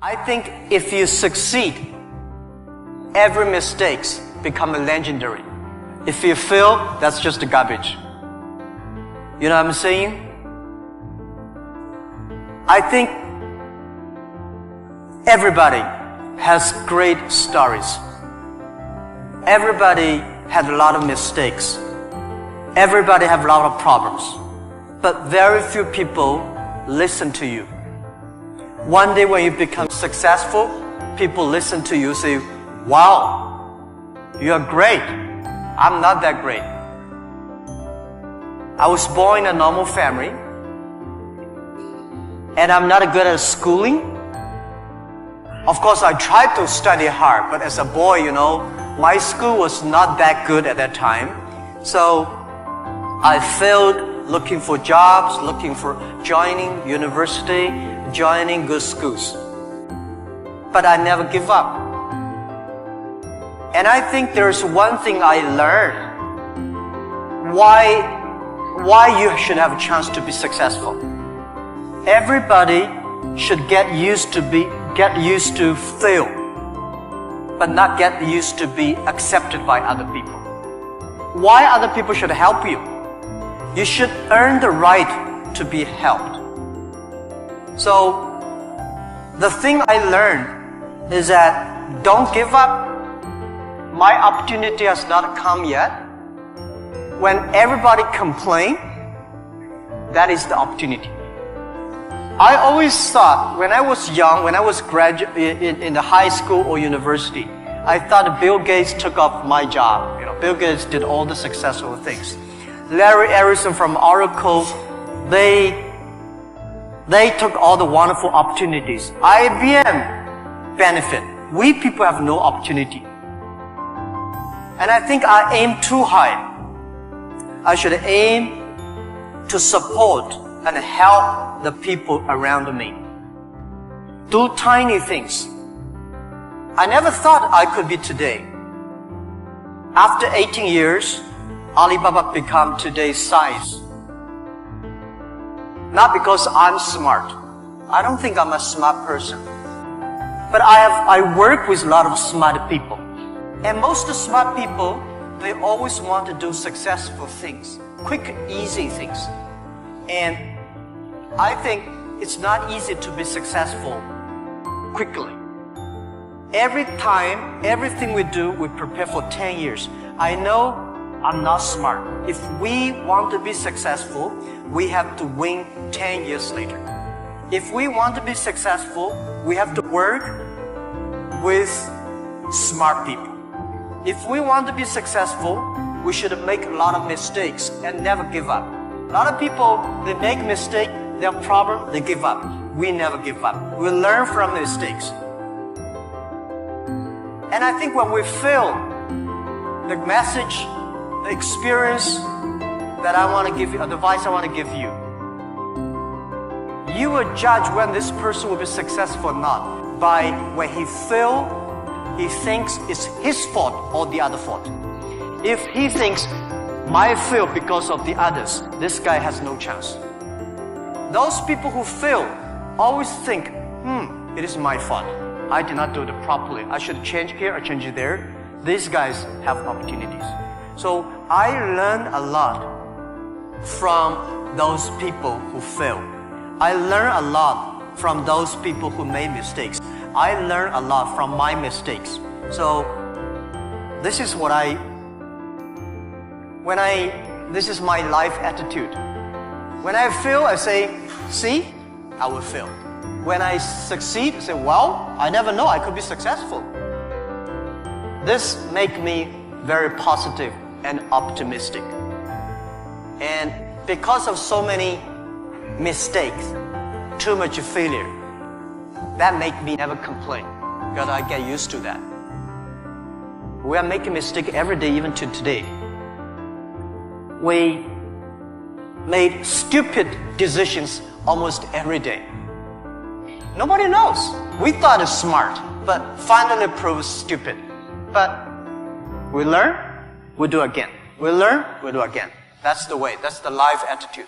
I think if you succeed, every mistake becomes legendary. If you fail, that's just garbage. You know what I'm saying? I think everybody has great stories. Everybody had a lot of mistakes. Everybody have a lot of problems. But very few people listen to you. One day when you become successful, people listen to you, say, wow, you are great. I'm not that great. I was born in a normal family, and I'm not good at schooling. Of course, I tried to study hard, but as a boy, you know, my school was not that good at that time. So I failed looking for jobs, looking for joining university, joining good schools. But I never give up. And I think there's one thing I learned. Why you should have a chance to be successful. Everybody should get used to fail, but not get used to be accepted by other people. Why other people should help you? You should earn the right to be helped. So, the thing I learned is that don't give up. My opportunity has not come yet. When everybody complains, that is the opportunity. I always thought, when I was young, when I was in the high school or university, I thought Bill Gates took up my job. You know, Bill Gates did all the successful things. Larry Ellison from Oracle, they took all the wonderful opportunities. IBM benefit. We people have no opportunity. And I think I aim too high. I should aim to support and help the people around me. Do tiny things. I never thought I could be today. After 18 years, Alibaba become today's size. Not because I'm smart. I don't think I'm a smart person. But I work with a lot of smart people. And most smart people, they always want to do successful things, quick, easy things. And I think it's not easy to be successful quickly. Every time, everything we do, we prepare for 10 years. I know I'm not smart. If we want to be successful, we have to win 10 years later. If we want to be successful, we have to work with smart people. If we want to be successful, we should make a lot of mistakes and never give up. A lot of people, they make mistakes, they have problems, they give up. We never give up. We learn from mistakes. And I think when we fail, the message, the experience that I want to give you, advice I want to give you, you will judge when this person will be successful or not by when he fails, he thinks it's his fault or the other fault. If he thinks, my fail because of the others, this guy has no chance. Those people who fail always think, it is my fault. I did not do it properly. I should change here or change there. These guys have opportunities. So I learned a lot from those people who fail. I learned a lot from those people who made mistakes. I learned a lot from my mistakes. So this is what this is my life attitude. When I fail, I say, see, I will fail. When I succeed, I say, well, I never know, I could be successful. This makes me very positive and optimistic. And because of so many mistakes, too much failure, that makes me never complain, because I get used to that. We are making mistakes every day, even to today. We made stupid decisions almost every day. Nobody knows. We thought it's smart, but finally proved stupid. But we learn, we do again. We learn, we do again. That's the way. That's the life attitude.